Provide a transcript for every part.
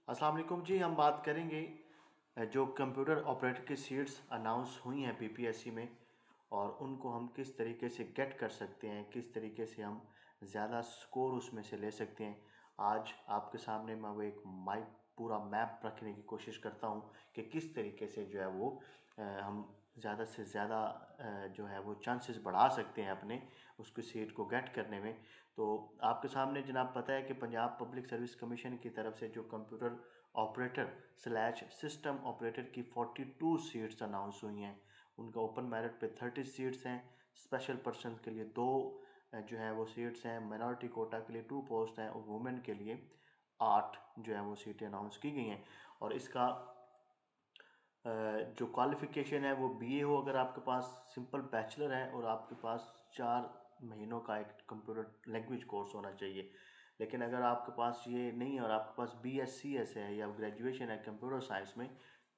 अस्सलाम वालेकुम जी। हम बात करेंगे जो कंप्यूटर ऑपरेटर की सीट्स अनाउंस हुई हैं पीपीएससी में और उनको हम किस तरीके से गेट कर सकते हैं, किस तरीके से हम ज़्यादा स्कोर उसमें से ले सकते हैं। आज आपके सामने मैं वो एक माइक पूरा मैप रखने की कोशिश करता हूँ कि किस तरीके से जो है वो हम ज़्यादा से ज़्यादा जो है वो चांसेस बढ़ा सकते हैं अपने उसकी सीट को गेट करने में। तो आपके सामने जनाब पता है कि पंजाब पब्लिक सर्विस कमीशन की तरफ से जो computer operator slash system operator की 42 सीट्स अनाउंस हुई हैं। उनका ओपन मेरिट पे 30 सीट्स हैं, स्पेशल पर्सन के लिए 2 जो है वो सीट्स हैं, माइनॉरिटी कोटा के लिए 2 पोस्ट हैं और वुमेन के लिए 8 जो है वो सीटें अनाउंस की गई हैं। और इसका जो क्वालिफ़िकेशन है वो बीए हो अगर आपके पास, सिंपल बैचलर है और आपके पास 4 महीनों का एक कंप्यूटर लैंग्वेज कोर्स होना चाहिए। लेकिन अगर आपके पास ये नहीं है और आपके पास बीएससीएस है या ग्रेजुएशन है कंप्यूटर साइंस में,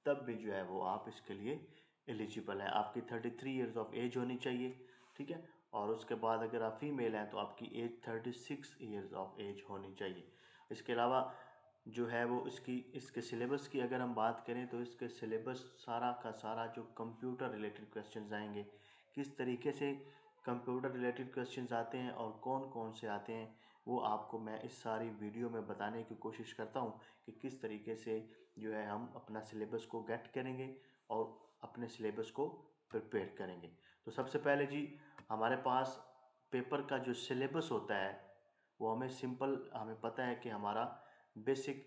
तब भी जो है वो आप इसके लिए एलिजिबल हैं। आपकी 33 ईयर्स ऑफ एज होनी चाहिए, ठीक है। और उसके बाद अगर आप फीमेल हैं तो आपकी एज 36 ईयर्स ऑफ एज होनी चाहिए। इसके अलावा जो है वो इसके सिलेबस की अगर हम बात करें तो इसके सिलेबस सारा का सारा जो कंप्यूटर रिलेटेड क्वेश्चंस आएंगे, किस तरीके से कंप्यूटर रिलेटेड क्वेश्चंस आते हैं और कौन कौन से आते हैं, वो आपको मैं इस सारी वीडियो में बताने की कोशिश करता हूँ कि किस तरीके से जो है हम अपना सिलेबस को गेट करेंगे और अपने सिलेबस को प्रिपेयर करेंगे। तो सबसे पहले जी, हमारे पास पेपर का जो सिलेबस होता है वो हमें पता है कि हमारा basic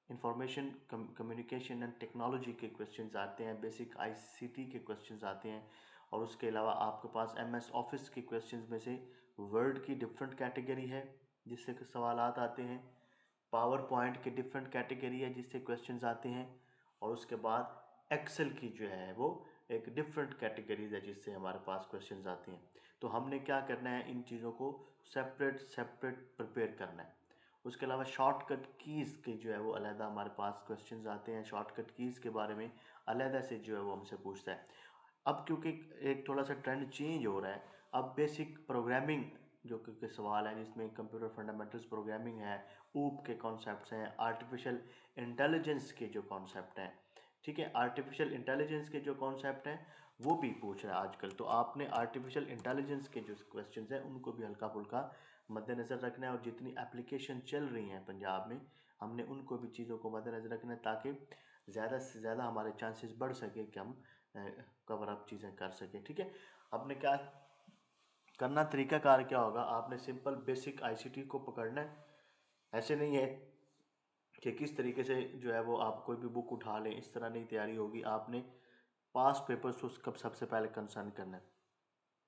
information communication and technology के क्वेश्चंस आते हैं, बेसिक आईसीटी के क्वेश्चंस आते हैं। और उसके अलावा आपके पास एमएस ऑफिस के क्वेश्चंस में से वर्ड की डिफरेंट कैटेगरी है जिससे कि सवालात आते हैं, पावर पॉइंट की डिफरेंट कैटेगरी है जिससे क्वेश्चंस आते हैं, और उसके बाद एक्सेल की जो है वो एक डिफरेंट कैटेगरीज है जिससे हमारे पास क्वेश्चंस आते हैं। तो हमने क्या करना है, इन चीज़ों को सेपरेट सेपरेट प्रिपेयर करना है। उसके अलावा शॉर्टकट कीज़ के जो है वो अलहदा हमारे पास क्वेश्चंस आते हैं। शॉर्टकट कीज़ के बारे में अलहदा से जो है वो हमसे पूछता है। अब क्योंकि एक थोड़ा सा ट्रेंड चेंज हो रहा है, अब बेसिक प्रोग्रामिंग जो कि सवाल है जिसमें कंप्यूटर फंडामेंटल्स प्रोग्रामिंग है, ऊप के कॉन्सेप्ट्स हैं, आर्टिफिशियल इंटेलिजेंस के जो कॉन्सेप्ट हैं, ठीक है, आर्टिफिशियल इंटेलिजेंस के जो कॉन्सेप्ट हैं वो भी पूछ रहा है आजकल। तो आपने आर्टिफिशियल इंटेलिजेंस के जो क्वेश्चंस हैं उनको भी हल्का फुल्का मद्देनज़र रखना है, और जितनी एप्लीकेशन चल रही हैं पंजाब में हमने उनको भी चीज़ों को मद्देनज़र रखना है ताकि ज़्यादा से ज़्यादा हमारे चांसेस बढ़ सके कि हम कवर अप चीज़ें कर सकें, ठीक है। आपने क्या करना, तरीकाकार क्या होगा, आपने सिंपल बेसिक आईसीटी को पकड़ना है। ऐसे नहीं है कि किस तरीके से जो है वो आप कोई भी बुक उठा लें, इस तरह नहीं तैयारी होगी। आपने पास्ट पेपर्स को उसका सबसे पहले कंसर्न करना है।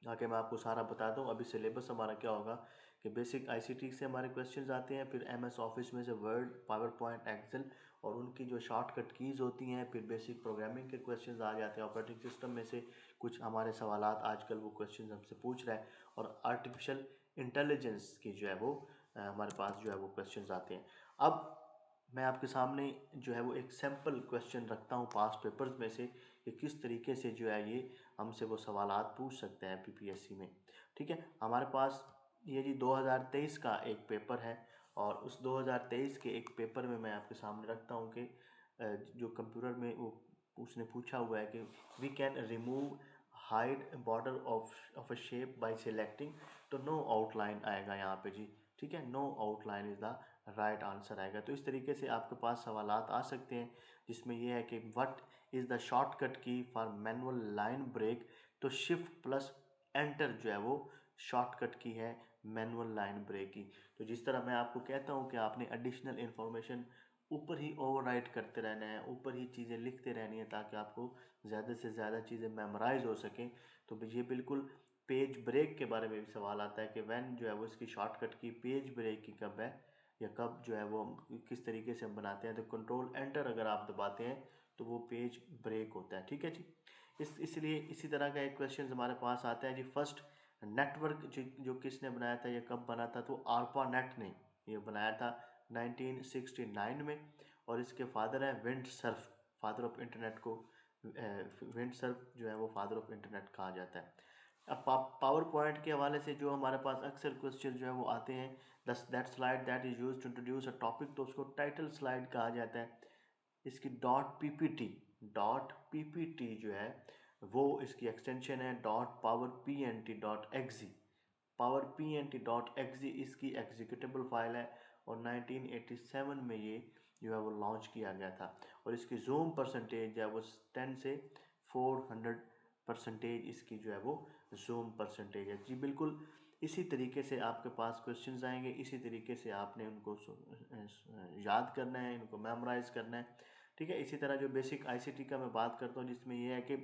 आके मैं आपको सारा बता दूं। अभी सिलेबस हमारा क्या होगा कि बेसिक आईसीटी से हमारे क्वेश्चंस आते हैं, फिर एमएस ऑफिस में से वर्ड, पावर पॉइंट, एक्सेल और उनकी जो शॉर्टकट कीज़ होती हैं, फिर बेसिक प्रोग्रामिंग के क्वेश्चंस आ जाते हैं। ऑपरेटिंग सिस्टम में से कुछ हमारे सवालात आजकल वो क्वेश्चंस हमसे पूछ रहा है, और आर्टिफिशियल इंटेलिजेंस की जो है वो हमारे पास जो है वो क्वेश्चंस आते हैं। अब मैं आपके सामने जो है वो एक सैम्पल क्वेश्चन रखता हूँ पास्ट पेपर्स में से कि किस तरीके से जो है ये हमसे वो सवालात पूछ सकते हैं पीपीएससी में, ठीक है। हमारे पास ये जी 2023 का एक पेपर है, और उस 2023 के एक पेपर में मैं आपके सामने रखता हूँ कि जो कंप्यूटर में वो उसने पूछा हुआ है कि we can remove hide border of a shape by selecting. तो नो आउटलाइन आएगा यहाँ पे जी, ठीक है, no outline is the right answer आएगा। तो इस तरीके से आपके पास सवालात आ सकते हैं जिसमें यह है कि व्हाट इज़ द शॉर्टकट की फॉर मैनुअल लाइन ब्रेक। तो शिफ्ट प्लस एंटर जो है वो शॉर्टकट की है मैनुअल लाइन ब्रेक की। तो जिस तरह मैं आपको कहता हूँ कि आपने एडिशनल इन्फॉर्मेशन ऊपर ही ओवरराइट करते रहना है, ऊपर ही चीज़ें लिखते रहनी है ताकि आपको ज़्यादा से ज़्यादा चीज़ें मेमोराइज हो सकें। तो ये बिल्कुल पेज ब्रेक के बारे में भी सवाल आता है कि वैन जो है वो इसकी शॉर्टकट की पेज ब्रेक की कब है, या कब जो है वो हम किस तरीके से हम बनाते हैं। तो कंट्रोल एंटर अगर आप दबाते हैं तो वो पेज ब्रेक होता है, ठीक है जी। इसलिए इसी तरह का एक क्वेश्चन हमारे पास आता है जी। फर्स्ट नेटवर्क जो किसने बनाया था, ये कब बना था, तो आर्पा नेट ने ये बनाया था 1969 में। और इसके फादर हैं wind Surf, father of internet को विंड सर्फ जो है वो फादर ऑफ इंटरनेट कहा जाता है। अब पावर पॉइंट के हवाले से जो हमारे पास अक्सर क्वेश्चन जो है वो आते हैं, that slide that is use to introduce a topic, तो उसको टाइटल स्लाइड कहा जाता है। इसकी डॉट पीपीटी जो है वो इसकी एक्सटेंशन है dot power P N T dot exe. Power P N T dot exe इसकी एग्जीक्यूटेबल फाइल है और 1987 में ये जो है वो लॉन्च किया गया था। और इसकी जूम परसेंटेज जो है वो 10 से 400% इसकी जो है वो जूम परसेंटेज है जी। बिल्कुल इसी तरीके से आपके पास क्वेश्चंस आएंगे, इसी तरीके से आपने उनको याद करना है, इनको मेमोराइज करना है, ठीक है। इसी तरह जो बेसिक आईसीटी का मैं बात करता हूँ जिसमें यह है कि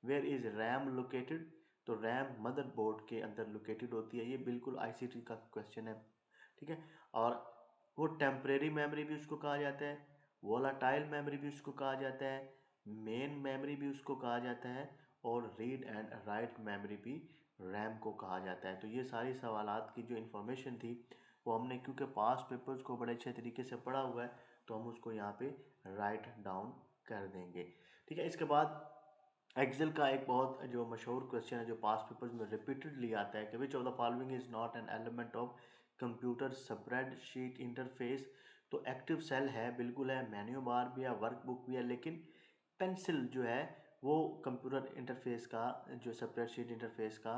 वेयर इज़ रैम लोकेटेड, तो रैम मदरबोर्ड के अंदर लोकेटेड होती है, ये बिल्कुल आईसीटी का क्वेश्चन है, ठीक है। और वो टेम्परेरी मेमोरी भी उसको कहा जाता है, वोलाटाइल मेमोरी भी उसको कहा जाता है, मेन मेमोरी भी उसको कहा जाता है, और रीड एंड राइट मेमोरी भी रैम को कहा जाता है। तो ये सारी सवालात की जो इन्फॉर्मेशन थी वो हमने, क्योंकि पास पेपर्स को बड़े अच्छे तरीके से पढ़ा हुआ है, तो हम उसको यहाँ पे राइट डाउन कर देंगे, ठीक है। इसके बाद एक्सेल का एक बहुत जो मशहूर क्वेश्चन है जो पास पेपर्स में रिपीटेडली आता है कि which of the following is not an element of computer spreadsheet interface. तो एक्टिव सेल है, बिल्कुल है, मेन्यू बार भी है, वर्कबुक भी है, लेकिन पेंसिल जो है वो कंप्यूटर इंटरफेस का, जो स्प्रेडशीट इंटरफेस का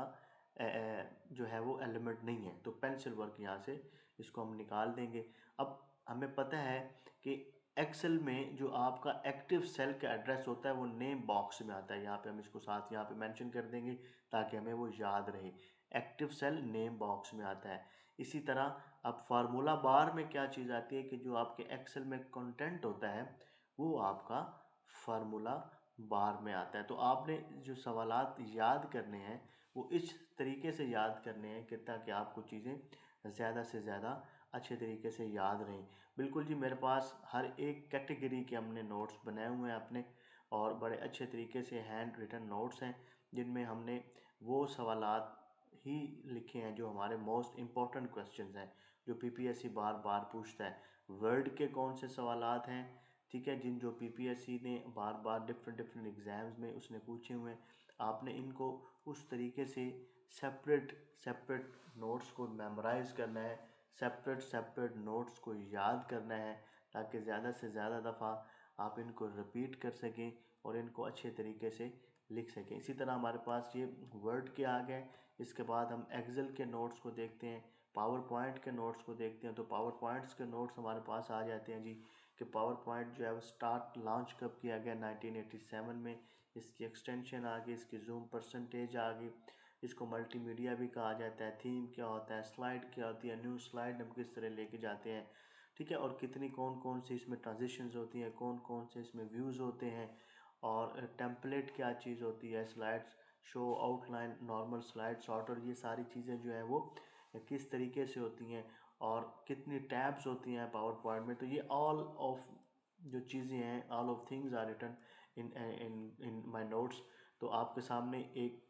जो है वो एलिमेंट नहीं है। तो पेंसिल वर्क यहाँ से इसको हम निकाल देंगे। अब हमें पता है कि एक्सेल में जो आपका एक्टिव सेल का एड्रेस होता है वो नेम बॉक्स में आता है, यहाँ पे हम इसको साथ यहाँ पे मेंशन कर देंगे ताकि हमें वो याद रहे। एक्टिव सेल नेम बॉक्स में आता है। इसी तरह अब फार्मूला बार में क्या चीज़ आती है कि जो आपके एक्सेल में कंटेंट होता है वो आपका फार्मूला बार में आता है। तो आपने जो सवालात याद करने हैं वो इस तरीके से याद करने हैं कि ताकि आपको चीज़ें ज़्यादा से ज़्यादा अच्छे तरीके से याद रहें। बिल्कुल जी, मेरे पास हर एक कैटेगरी के हमने नोट्स बनाए हुए हैं अपने, और बड़े अच्छे तरीके से हैंड रिटन नोट्स हैं जिनमें हमने वो सवालात ही लिखे हैं जो हमारे मोस्ट इम्पॉर्टेंट क्वेश्चंस हैं, जो पीपीएससी बार बार पूछता है। वर्ड के कौन से सवालात हैं, ठीक है, जिन जो पीपीएससी ने बार बार डिफरेंट डिफरेंट एग्ज़ाम्स में उसने पूछे हुए हैं, आपने इनको उस तरीके से सेपरेट सेपरेट नोट्स को मेमोराइज़ करना है, सेपरेट सेपरेट नोट्स को याद करना है, ताकि ज़्यादा से ज़्यादा दफ़ा आप इनको रिपीट कर सकें और इनको अच्छे तरीके से लिख सकें। इसी तरह हमारे पास ये वर्ड के आ गए। इसके बाद हम एक्सेल के नोट्स को देखते हैं, पावर पॉइंट के नोट्स को देखते हैं। तो पावर पॉइंट्स के नोट्स हमारे पास आ जाते हैं जी कि पावर पॉइंट जो है वो स्टार्ट लॉन्च कब किया गया, 1987 में। इसकी एक्सटेंशन आ गई, इसकी जूम परसेंटेज आ गई, इसको मल्टीमीडिया भी कहा जाता है, थीम क्या होता है, स्लाइड क्या होती है, न्यू स्लाइड हम किस तरह लेके जाते हैं, ठीक है, और कितनी कौन कौन सी इसमें ट्रांजिशंस होती हैं, कौन कौन से इसमें व्यूज़ होते हैं, और टेम्पलेट क्या चीज़ होती है, slides show, outline, normal slide, shorter, ये सारी चीज़ें जो है वो किस तरीके से होती हैं, और कितनी टैब्स होती हैं पावर पॉइंट में। तो ये ऑल ऑफ जो चीज़ें हैं, all of things are written in in in my notes. तो आपके सामने एक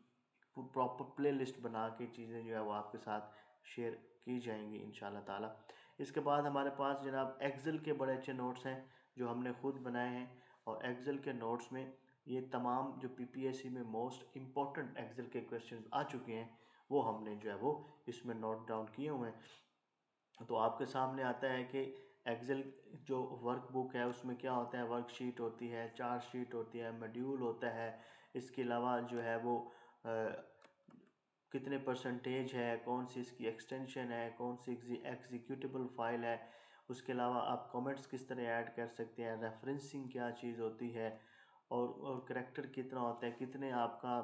प्रॉपर प्ले लिस्ट बना के चीज़ें जो है वो आपके साथ शेयर की जाएंगी इंशाल्लाह ताला। इसके बाद हमारे पास जनाब एक्सेल के बड़े अच्छे नोट्स हैं जो हमने खुद बनाए हैं, और एक्सेल के नोट्स में ये तमाम जो पीपीएससी में मोस्ट इम्पॉर्टेंट एक्सेल के क्वेश्चंस आ चुके हैं वो हमने जो है वो इसमें नोट डाउन किए हुए हैं। तो आपके सामने आता है कि एक्सेल जो वर्कबुक है उसमें क्या होता है, वर्कशीट होती है, चार्ट शीट होती है, मॉड्यूल होता है, इसके अलावा जो है वो कितने परसेंटेज है, कौन सी इसकी एक्सटेंशन है, कौन सी एग्जीक्यूटेबल फाइल है, उसके अलावा आप कमेंट्स किस तरह ऐड कर सकते हैं, रेफरेंसिंग क्या चीज़ होती है, और करेक्टर कितना होता है, कितने आपका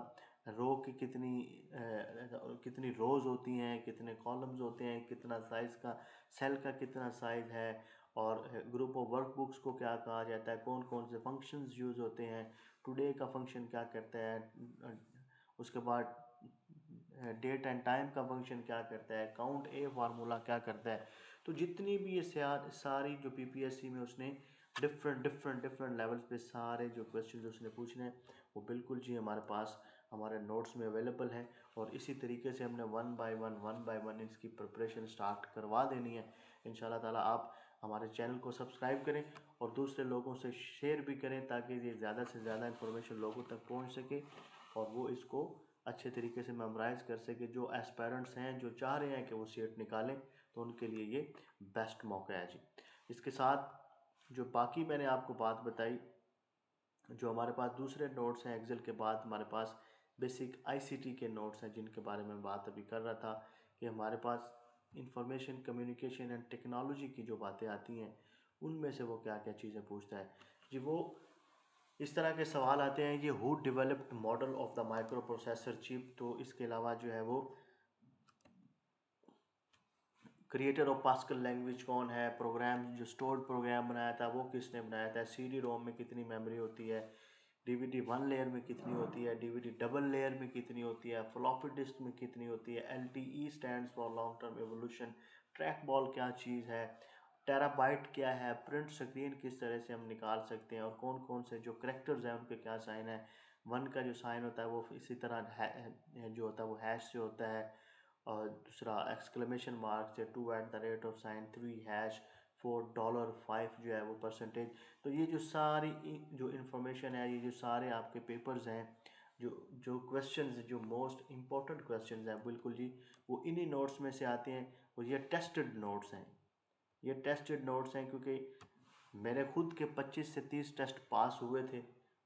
रो की कितनी रोज़ होती हैं, कितने कॉलम्स होते हैं, कितना साइज़ का सेल का कितना साइज़ है, और ग्रुप ऑफ वर्कबुक्स को क्या कहा जाता है, कौन कौन से फंक्शंस यूज़ होते हैं, टुडे का फंक्शन क्या करता है, उसके बाद डेट एंड टाइम का फंक्शन क्या करता है, काउंट ए फार्मूला क्या करता है। तो जितनी भी ये सारी जो पीपीएससी में उसने डिफरेंट डिफरेंट डिफरेंट लेवल्स पे सारे जो क्वेश्चन उसने पूछने हैं वो बिल्कुल जी हमारे पास हमारे नोट्स में अवेलेबल है, और इसी तरीके से हमने वन बाय वन इसकी प्रिपरेशन स्टार्ट करवा देनी है इंशाल्लाह ताला। आप हमारे चैनल को सब्सक्राइब करें और दूसरे लोगों से शेयर भी करें ताकि ये ज़्यादा से ज़्यादा इन्फॉर्मेशन लोगों तक पहुंच सके और वो इसको अच्छे तरीके से मेमोराइज़ कर सके। जो एस्पायरेंट्स हैं, जो चाह रहे हैं कि वो सीट निकालें, तो उनके लिए ये बेस्ट मौका है जी। इसके साथ जो बाकी मैंने आपको बात बताई, जो हमारे पास दूसरे नोट्स हैं एक्सेल के बाद, हमारे पास बेसिक आईसीटी के नोट्स हैं जिनके बारे में बात अभी कर रहा था कि हमारे पास इंफॉर्मेशन कम्युनिकेशन एंड टेक्नोलॉजी की जो बातें आती हैं उनमें से वो क्या क्या चीज़ें पूछता है जी। वो इस तरह के सवाल आते हैं कि who developed model of the micro processor chip. तो इसके अलावा जो है वो क्रिएटर ऑफ पास्कल लैंग्वेज कौन है, प्रोग्राम जो स्टोर्ड प्रोग्राम बनाया था वो किसने बनाया था, सीडी रोम में कितनी मेमोरी होती है, डीवीडी वन लेयर में कितनी होती है, डीवीडी डबल लेयर में कितनी होती है, फ्लॉपी डिस्क में कितनी होती है, LTE stands for long term evolution, track ball क्या चीज़ है, टेराबाइट क्या है, प्रिंट स्क्रीन किस तरह से हम निकाल सकते हैं, और कौन कौन से जो करेक्टर्स हैं उनके क्या साइन है। वन का जो साइन होता है वो इसी तरह जो होता है वो हैश से होता है, और दूसरा एक्सक्लेमेशन मार्क से, two at the rate of sign, three hash, $4, 5 जो है वो परसेंटेज। तो ये जो सारी जो इन्फॉर्मेशन है, ये जो सारे आपके पेपर्स हैं, जो जो क्वेश्चंस, जो मोस्ट इम्पोर्टेंट क्वेश्चंस हैं बिल्कुल जी, वो इन्हीं नोट्स में से आते हैं। और ये टेस्टेड नोट्स हैं, ये टेस्टेड नोट्स हैं, क्योंकि मेरे खुद के 25 से 30 टेस्ट पास हुए थे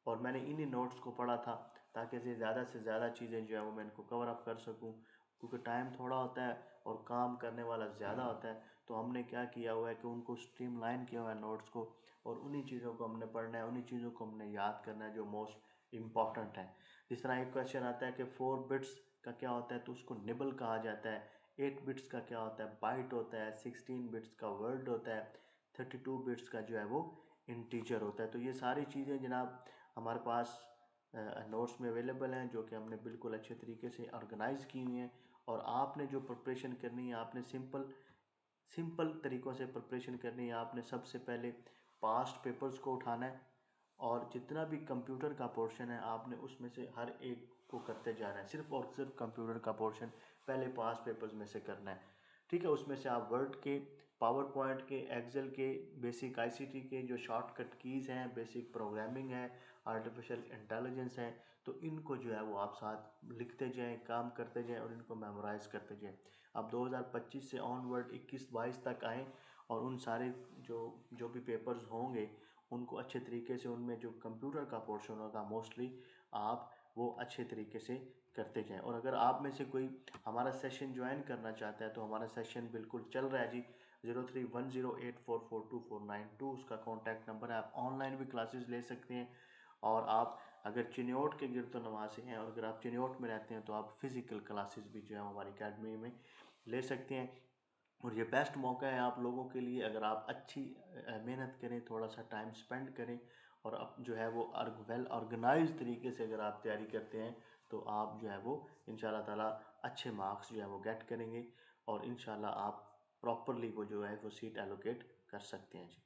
और मैंने इन्हीं नोट्स को पढ़ा था, ताकि से ज़्यादा चीज़ें जो है वो मैं इनको कवर अप कर सकूं, क्योंकि टाइम थोड़ा होता है और काम करने वाला ज़्यादा होता है। तो हमने क्या किया हुआ है कि उनको स्ट्रीमलाइन किया हुआ है नोट्स को, और उन्हीं चीज़ों को हमने पढ़ना है, उन्हीं चीज़ों को हमने याद करना है जो मोस्ट इम्पॉर्टेंट है। जिस तरह एक क्वेश्चन आता है कि 4 बिट्स का क्या होता है, तो उसको निबल कहा जाता है। 8 बिट्स का क्या होता है, बाइट होता है। 16 बिट्स का वर्ड होता है। 32 बिट्स का जो है वो इंटीजर होता है। तो ये सारी चीज़ें जनाब हमारे पास नोट्स में अवेलेबल हैं, जो कि हमने बिल्कुल अच्छे तरीके से ऑर्गेनाइज़ की हुई हैं। और आपने जो प्रिपरेशन करनी है, आपने सिंपल तरीक़ों से प्रिपरेशन करनी है। आपने सबसे पहले पास्ट पेपर्स को उठाना है, और जितना भी कंप्यूटर का पोर्शन है आपने उसमें से हर एक को करते जाना है। सिर्फ और सिर्फ कंप्यूटर का पोर्शन पहले पास्ट पेपर्स में से करना है, ठीक है। उसमें से आप वर्ड के, पावर पॉइंट के, एक्सेल के, बेसिक आईसीटी के जो शॉर्टकट कीज़ हैं, बेसिक प्रोग्रामिंग है, आर्टिफिशियल इंटेलिजेंस है, तो इनको जो है वो आप साथ लिखते जाएं, काम करते जाएं और इनको मेमोराइज़ करते जाएं। अब 2025 से ऑनवर्ड 21-22 तक आएँ, और उन सारे जो जो भी पेपर्स होंगे उनको अच्छे तरीके से, उनमें जो कंप्यूटर का पोर्शन होगा मोस्टली, आप वो अच्छे तरीके से करते जाएं। और अगर आप में से कोई हमारा सेशन ज्वाइन करना चाहता है, तो हमारा सेशन बिल्कुल चल रहा है जी। 0310844242 उसका कॉन्टैक्ट नंबर है। आप ऑनलाइन भी क्लासेस ले सकते हैं, और आप अगर चिन्योट के गिरदो नवासी हैं, और अगर आप चिन्योट में रहते हैं, तो आप फिज़िकल क्लासेस भी जो है हमारी अकेडमी में ले सकते हैं। और ये बेस्ट मौका है आप लोगों के लिए, अगर आप अच्छी मेहनत करें, थोड़ा सा टाइम स्पेंड करें, और अब जो है वो वेल ऑर्गेनाइज तरीके से अगर आप तैयारी करते हैं, तो आप जो है वो इंशाल्लाह ताला अच्छे मार्क्स जो है वो गेट करेंगे, और इंशाल्लाह आप प्रॉपरली वो जो है वो सीट एलोकेट कर सकते हैं जी।